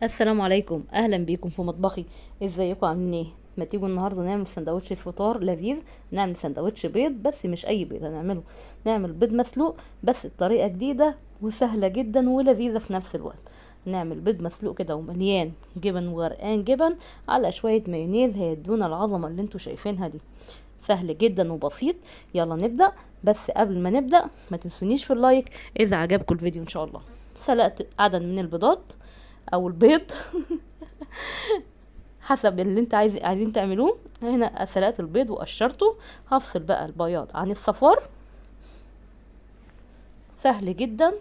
السلام عليكم، اهلا بيكم في مطبخي. ازيكم عاملين ايه؟ ما تيجوا النهارده نعمل سندوتش فطار لذيذ. نعمل سندوتش بيض، بس مش اي بيض نعمل بيض مسلوق، بس بطريقه جديده وسهله جدا ولذيذه في نفس الوقت. نعمل بيض مسلوق كده ومليان جبن وغرقان جبن على شويه مايونيز هيدونا العظمه اللي انتوا شايفينها دي. سهل جدا وبسيط. يلا نبدا. بس قبل ما نبدا ما تنسونيش في اللايك اذا عجبكم الفيديو ان شاء الله. سلقت عدد من البيضات او البيض حسب اللي انت عايزين تعملوه. هنا سلقت البيض وقشرته. هفصل بقى البياض عن الصفار. سهل جدا.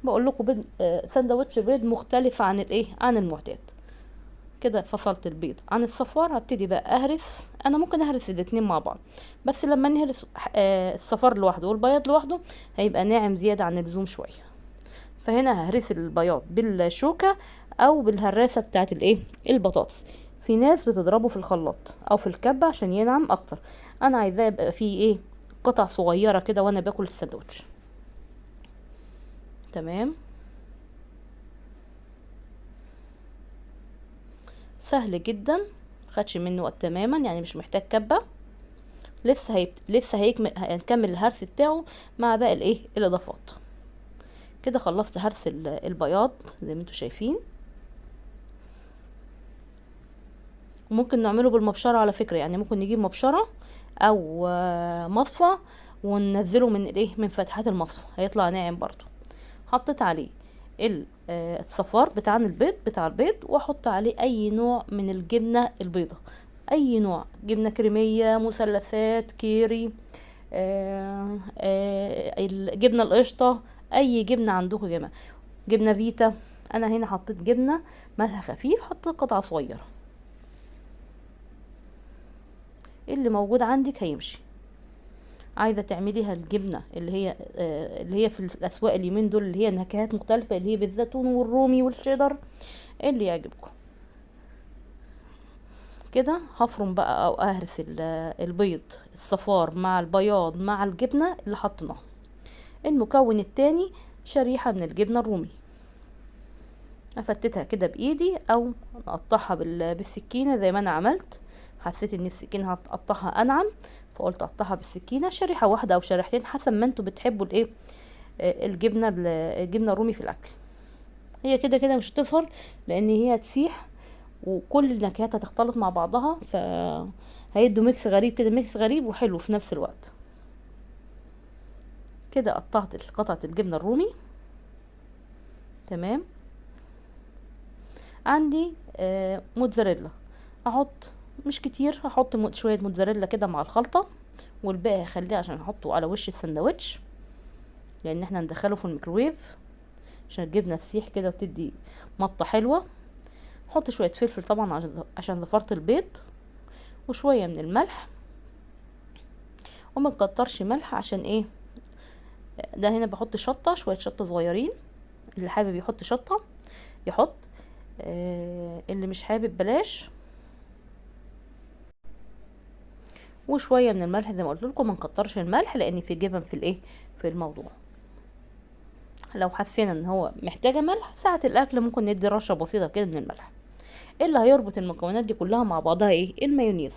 بقول لكم بيض سندوتش بيض مختلف عن عن المعتاد. كده فصلت البيض عن الصفار. هبتدي بقى اهرس. انا ممكن اهرس الاتنين مع بعض، بس لما نهرس الصفار لوحده والبياض لوحده هيبقى ناعم زيادة عن اللزوم شوية. فهنا ههرس البياض بالشوكة او بالهراسة بتاعت البطاطس. في ناس بتضربه في الخلاط او في الكبة عشان ينعم اكتر. انا عايزاه يبقى فيه قطع صغيرة كده وانا باكل الساندوتش. تمام. سهل جدا، خدش منه وقت تماما، يعني مش محتاج كبة. لسه هنكمل الهرس بتاعه مع باقي الاضافات. كده خلصت هرس البياض زي ما انتوا شايفين. وممكن نعمله بالمبشرة على فكرة، يعني ممكن نجيب مبشرة او مصفى وننزله من فتحات المصفى هيطلع ناعم برضو. حطيت عليه الصفار بتاع البيض، واحط عليه اي نوع من الجبنة البيضة. اي نوع جبنة كريمية، مثلثات، كيري، الجبنة القشطة، اي جبنة عندكم يا جماعة. جبنة فيتا. انا هنا حطيت جبنة ملح خفيف، حطيت قطعة صغيرة. اللي موجود عندك هيمشي. عايزه تعمليها الجبنه اللي هي في الاسواق اليومين دول، اللي هي نكهات مختلفه، اللي هي بالزيتون والرومي والشيدر، اللي يعجبكم. كده هفرم بقى او اهرس البيض الصفار مع البياض مع الجبنه اللي حطيناها. المكون التاني شريحه من الجبنه الرومي. افتتها كده بايدي او اقطعها بالسكينه زي ما انا عملت. حسيت ان السكينه هتقطعها انعم، فقلت اقطعها بالسكينه شريحه واحده او شريحتين حسب ما انتوا بتحبوا الجبنه الرومي في الاكل. هي كده كده مش هتظهر لان هي هتسيح، وكل النكهات هتختلط مع بعضها، هيدوا ميكس غريب كده، ميكس غريب وحلو في نفس الوقت. كده قطعت قطعه الجبنه الرومي. تمام. عندي موتزاريلا. احط مش كتير، هحط شويه موتزاريلا كده مع الخلطه، والباقي هخليه عشان احطه على وش السندوتش، لان احنا ندخله في الميكروويف عشان الجبنه تسيح كده وتدي مطه حلوه. احط شويه فلفل طبعا عشان زفرت البيض، وشويه من الملح. وما نكترش ملح عشان ده هنا بحط شطه، شويه شطه صغيرين. اللي حابب يحط شطه يحط، اللي مش حابب بلاش. وشويه من الملح زي ما قلت لكم، ما نكترش الملح لان في جبن في الموضوع. لو حسينا ان هو محتاجه ملح ساعه الاكل ممكن ندي رشه بسيطه كده من الملح. اللي هيربط المكونات دي كلها مع بعضها المايونيز.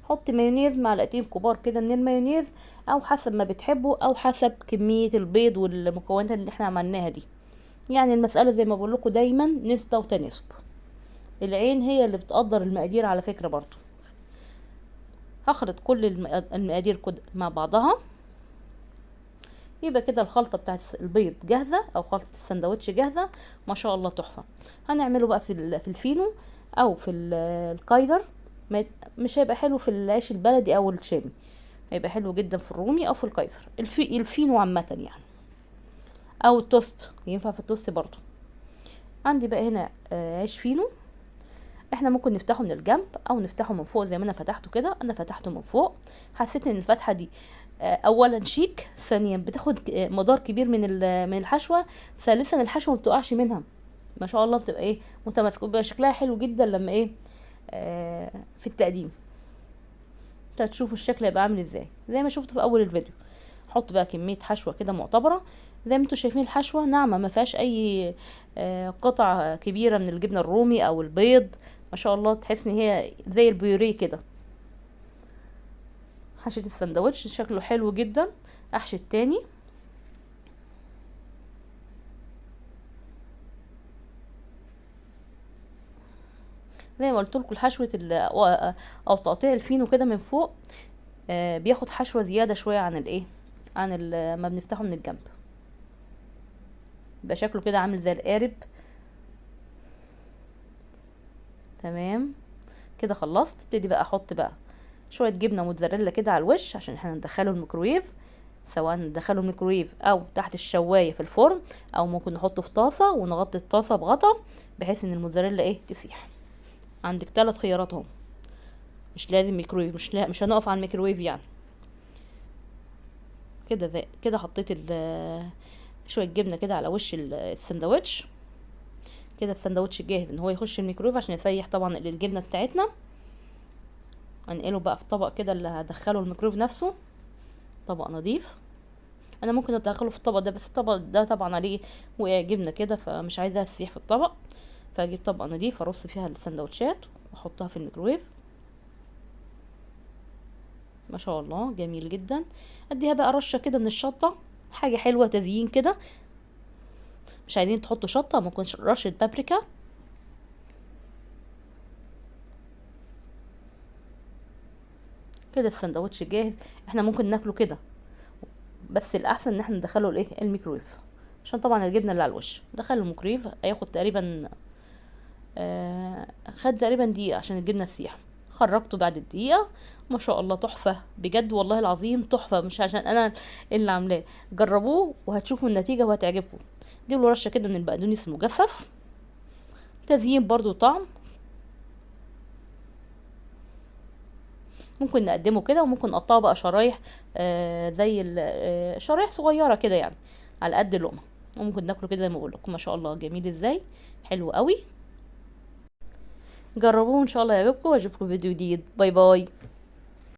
حط مايونيز، معلقتين كبار كده من المايونيز، او حسب ما بتحبوا او حسب كميه البيض والمكونات اللي احنا عملناها دي. يعني المساله زي ما بقول لكم دايما نسبه وتناسب. العين هي اللي بتقدر المقادير على فكره برضو. هخلط كل المقادير كده مع بعضها. يبقى كده الخلطه بتاعت البيض جاهزه، او خلطه السندوتش جاهزه. ما شاء الله تحفه. هنعمله بقى في الفينو او في الكايزر. مش هيبقى حلو في العيش البلدي او الشامي، هيبقى حلو جدا في الرومي او في الكايزر. الفينو عامه يعني، او التوست ينفع في التوست برضو. عندي بقى هنا عيش فينو. احنا ممكن نفتحه من الجنب او نفتحه من فوق زي ما انا فتحته كده. انا فتحته من فوق. حسيت ان الفتحه دي اولا شيك، ثانيا بتاخد مدار كبير من الحشوه، ثالثا الحشوه ما بتقعش منها. ما شاء الله بتبقى متماسكه، بيبقى شكلها حلو جدا لما في التقديم. انت هتشوفوا الشكل هيبقى عامل ازاي زي ما شفته في اول الفيديو. حط بقى كميه حشوه كده معتبره. زي ما انتوا شايفين الحشوه ناعمه، ما فيهاش اي قطع كبيره من الجبنه الرومي او البيض. ما شاء الله، تحس ان هي زي البيوريه كده. حشيت السندوتش شكله حلو جدا. احشي التاني. زي ما قلت لكم الحشوه او تقطيع الفينو كده من فوق بياخد حشوه زياده شويه عن الايه، عن ما بنفتحه من الجنب. يبقى شكله كده عامل زي القارب. تمام كده خلصت. ابتدي بقى احط بقى شويه جبنه موتزاريلا كده على الوش، عشان احنا ندخله الميكرويف، سواء ندخله الميكرويف او تحت الشوايه في الفرن، او ممكن نحطه في طاسه ونغطي الطاسه بغطا بحيث ان الموتزاريلا ايه تسيح. عندك 3 خيارات اهم، مش لازم ميكرويف، مش هنقف على الميكرويف يعني. كده زي كده حطيت شويه جبنه كده على وش السندوتش. كده السندوتش جاهز ان هو يخش الميكرويف عشان يسيح طبعا الجبنه بتاعتنا. هنقله بقى في طبق كده اللي هدخله الميكرويف نفسه، طبق نظيف. انا ممكن ادخله في الطبق ده، بس الطبق ده طبعا عليه وقع جبنه كده فمش عايزاها تسيح في الطبق، فاجيب طبق نظيف ارص فيها السندوتشات واحطها في الميكرويف. ما شاء الله جميل جدا. اديها بقى رشه كده من الشطه، حاجه حلوه تزيين كده. مش عايزين تحطوا شطه، ممكن رشه بابريكا. كده السندوتش جاهز. احنا ممكن ناكله كده، بس الاحسن ان احنا ندخله الايه الميكرويف، عشان طبعا الجبنه اللي على الوش. دخله الميكرويف هياخد تقريبا خد تقريبا دقيقه عشان الجبنه تسيح. خرجته بعد الدقيقه. ما شاء الله تحفه بجد، والله العظيم تحفه، مش عشان انا اللي عاملاه. جربوه وهتشوفوا النتيجه وهتعجبكم. دي له رشه كده من البقدونس المجفف، تزيين برضو طعم. ممكن نقدمه كده، وممكن نقطعه بقى شرايح زي شرايح صغيره كده يعني، على قد اللقمه. وممكن ناكله كده زي ما بقول لكم. ما شاء الله جميل ازاي، حلو قوي. جربوه ان شاء الله يعجبكم، واشوفكم في فيديو جديد. باي باي.